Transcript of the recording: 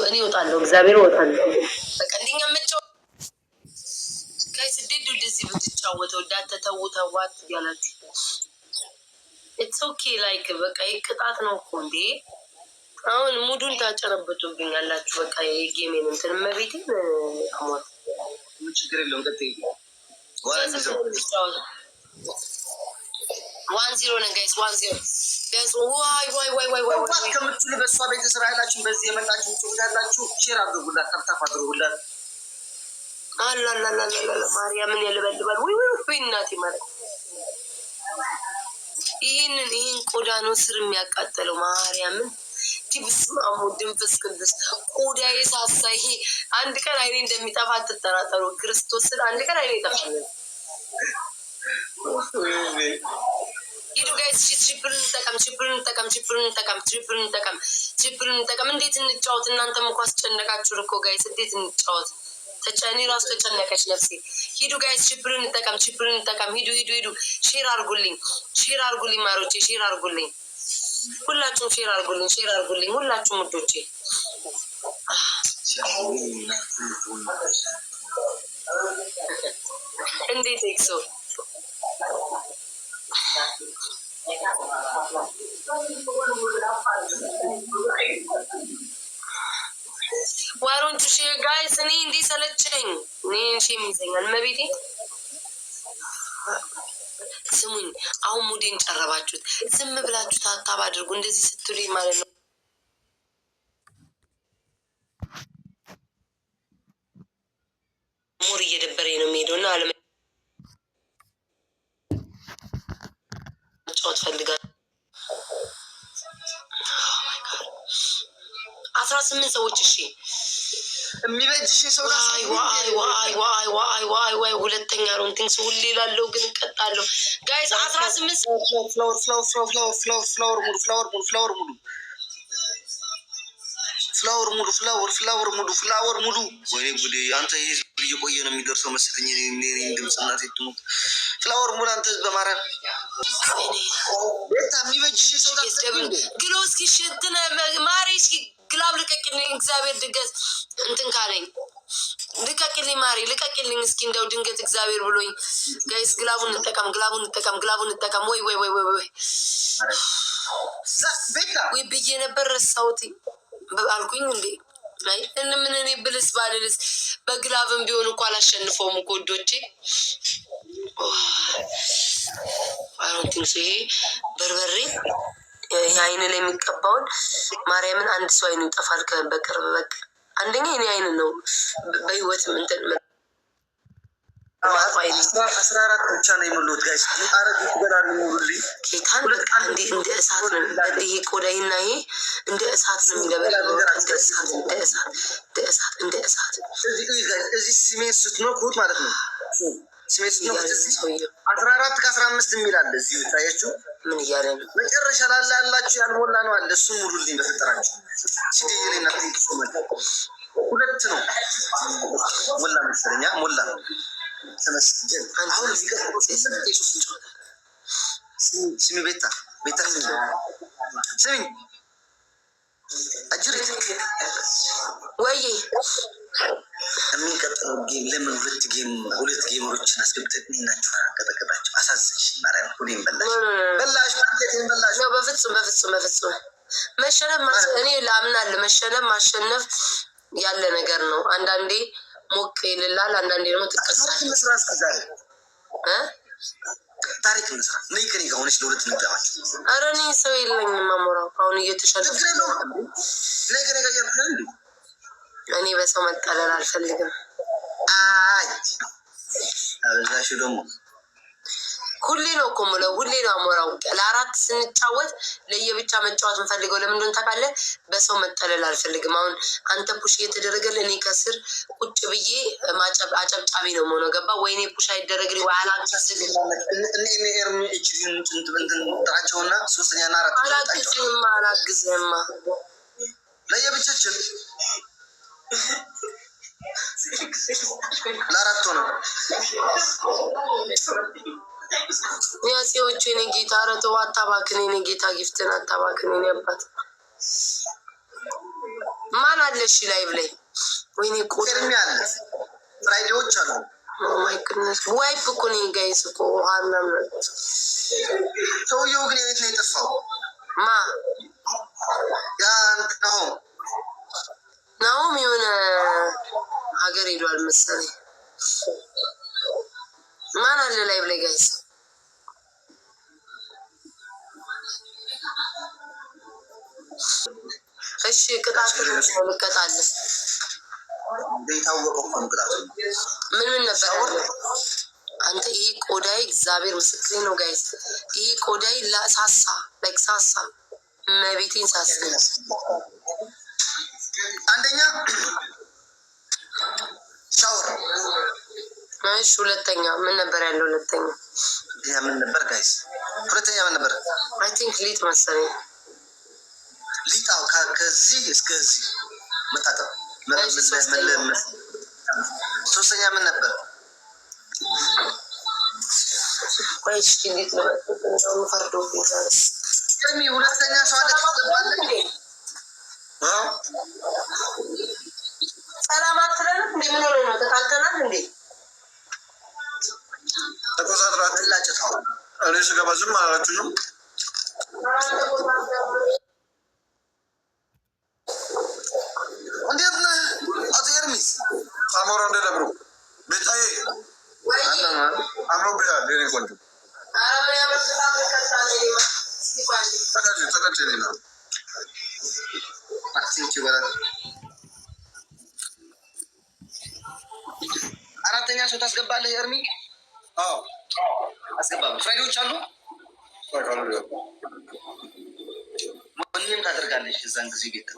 እኔ እወጣለሁ፣ እግዚአብሔር እወጣለሁ። በቃ እንደኛ መጫወት ጋይስ እንዴት ነው እንደዚህ ብትጫወተው? እንዳትተው ተዋት ያላችሁ ኢትስ ኦኬ ላይክ በቃ ቅጣት ነው እኮ እንዴ። አሁን ሙዱን ታጨረብጡብኝ ያላችሁ በቃ የጌሜን እንትን መቤቴን አሟት ችግር የለውም። ቀጥይ 1-0 ነን ጋይስ 1-0 ዋይ ከምትሉ በእሷ ቤተሰብ ያላችሁ በዚህ የመጣችሁ ትውላላችሁ ሼር አድርጉላት፣ ታፕታፕ አድርጉላት። አላላላላ ማርያምን ያልበልባል ወይ እናቴ ማለት ይህን ቆዳ ነው ስር የሚያቃጠለው ማርያምን ቲብስማሙ ድንፍስ ቅዱስ ቆዳ የሳሳ ይሄ አንድ ቀን አይኔ እንደሚጠፋ አትጠራጠሩ። ክርስቶስን አንድ ቀን አይኔ ይጠፋል። ሂዱ ጋይስ ችፕርን እንጠቀም። እንዴት እንጫወት? እናንተም እኮ አስጨነቃችሁ እኮ ጋይስ። እንዴት እንጫወት? ተጨኔ ራሱ ተጨነቀች ነፍሴ። ሂዱ ጋይስ ችፕርን እንጠቀም። ሂዱ ሼር አርጉልኝ ማሮቼ፣ ሼር አርጉልኝ ሁላችሁም፣ ሼር አርጉልኝ ሁላችሁም ውዶቼ። እንዴት ኤክሶ ዋሮንቱ ሼር ጋይስ። እኔ እንዲህ ሰለቸኝ፣ እኔ የሚዘኛል መቤቴ። ስሙኝ፣ አሁን ሙዴን ጨረባችሁት። ዝም ብላችሁ ታታብ አድርጉ እንደዚህ ስትሉኝ ማለት ነው። ሞር እየደበረኝ ነው የሚሄደው እና አለመጫወት ፈልጋለሁ። 18 ሰዎች እሺ፣ የሚበጅሽ ሰው ዋይ ሁለተኛ ሮንቲንግ ሰው ሁሌ ላለው ግን እቀጣለሁ ጋይስ። 18 ፍላወር ሙሉ ወይ ጉዴ! አንተ ይሄ እየቆየ ነው የሚደርሰው መሰለኝ። ድምፅና ትሞት ፍላወር ሙሉ አንተ በማርያም ቤታ የሚበጅሽ ሰው ግሎ እስኪ ሽንትን ማሪ እስኪ ግላብ ልቀቅልኝ። እግዚአብሔር ድገት እንትን ካለኝ ልቀቅልኝ ማሪ ልቀቅልኝ እስኪ እንደው ድንገት እግዚአብሔር ብሎኝ ጋይስ። ግላቡን እንጠቀም። ወይ ብዬ ነበር ረሳሁት አልኩኝ እንዴ። አይ ምን እኔ ብልስ ባልልስ በግላብም ቢሆን እኮ አላሸንፈውም እኮ ወዶቼ። አሮንቲንግ ይሄ በርበሬ የአይን ላይ የሚቀባውን ማርያምን አንድ ሰው አይኑ ይጠፋል በቅርብ በቃ። አንደኛ የኔ አይን ነው በህይወት ምንትን 14 ብቻ ነው የሞሉት ጋይስ። ጌታን እንደ እሳት ነው ይሄ ቆዳይና ይሄ እንደ እሳት ነው የሚለበለው። እንደ እሳት እዚህ ስሜት ስትነኩት ማለት ነው። ስሜት ስትነኩት 14 ከ15 የሚል አለ እዚህ ታያችሁ። ምን እያለ ነው? መጨረሻ ላለ ያላችሁ ያልሞላ ነው አለ። እሱን ሙሉልኝ በፈጠራችሁ። ሲዲየና ሁለት ነው ሞላ መሰለኛ ሞላ ነው ተመስገን። አሁን እዚህ ጋር ስሚ ቤታ ስሚ አጅሪት ወይ የሚቀጥለው ጌም ለምን ሁለት ጌሞችን አስገብተን እናችሁ አንቀጠቀጣችሁ? አሳዝንሽ ማርያም። ሁሌም በላሽ ነው። በፍጹም መሸነፍ እኔ ላምናለሁ። መሸነፍ ማሸነፍ ያለ ነገር ነው። አንዳንዴ ሞቅ ይልላል፣ አንዳንዴ ደግሞ ትቀሳለህ። ታሪክ እንስራ ነይ ከኔ ጋር ሆነሽ ለሁለት እንጫወታለን። ኧረ እኔ ሰው የለኝም አሞራው። አሁን እየተሸነፍኩ ነይ ከኔ ጋር ያልኩሽ እንዴ። እኔ በሰው መጣለል አልፈልግም። አይ አበዛሽ ደግሞ ሁሌ ነው እኮ የምለው፣ ሁሌ ነው አሞራው። ለአራት ስንጫወት ለየብቻ መጫወት እንፈልገው። ለምን እንደሆነ ታውቃለህ? በሰው መጠለል አልፈልግም። አሁን አንተ ፑሽ እየተደረገልህ እኔ ከስር ቁጭ ብዬ አጨብጫቢ ነው የምሆነው። ገባ? ወይኔ ፑሽ አይደረግልኝ ወይ አላግዝህም። አላግዝህማ ለየብቻችን ለአራት ሆነ ያጼዎቹ የኔ ጌታ ረተው አታባክን። የኔ ጌታ ጊፍትን አታባክን። የኔ አባት ማን ማን አለ? እሺ ላይቭ ላይ ወይኔ ቆርሚ አለ። ፍራይዴዎች አሉ። ማይ ጉድነስ ዋይፕ እኮ ነኝ ጋይስ እኮ ሃናም ሰውየው ግን የት ነው የጠፋው? ማ ያ ናሆም የሆነ ሀገር ሄዷል መሰለኝ። ማን አለ ላይቭ ላይ ጋይስ? እሺ ቅጣት ነው ልቀጣለን። የታወቀው ነው ቅጣቱ። ምን ነበር አንተ? ይሄ ቆዳይ እግዚአብሔር ምስክሬ ነው ጋይስ። ይሄ ቆዳይ ሳሳ ላይክ ሳሳ መቤቴን ሳሳ። አንደኛ ሻወር። እሺ ሁለተኛ ምን ነበር ያለው? ሁለተኛ ያ ምን ነበር ጋይስ? ሁለተኛ ምን ነበር? አይ ቲንክ ሊጥ መሰለኝ። ሊጣው ከዚህ እስከዚህ መታጠብ። ሶስተኛ ምን ነበር? ቆይሽ ሊጥ ነው ፈርዶ ቢዛስ ከሚ ሁለተኛ ሰው አለ ተባለ እንዴ? ሰላም አትለን እንዴ? ምን ሆነ ነው? ተጣልተናል እንዴ? ተቆጣጥራችሁ ላጭታው እኔ ስገባ ዝም አላላችሁም? እንዴት ነህ አቶ ኤርሚስ? አሞራ እንደ ደብሩ ቤታዬ አምሮብሻል የኔ ቆንጆ። አራተኛ ሰው ታስገባለህ ኤርሚ? አዎ አስገባለሁ። ፍራይዴዎች አሉ ምንም ታደርጋለች እዛን ጊዜ ቤት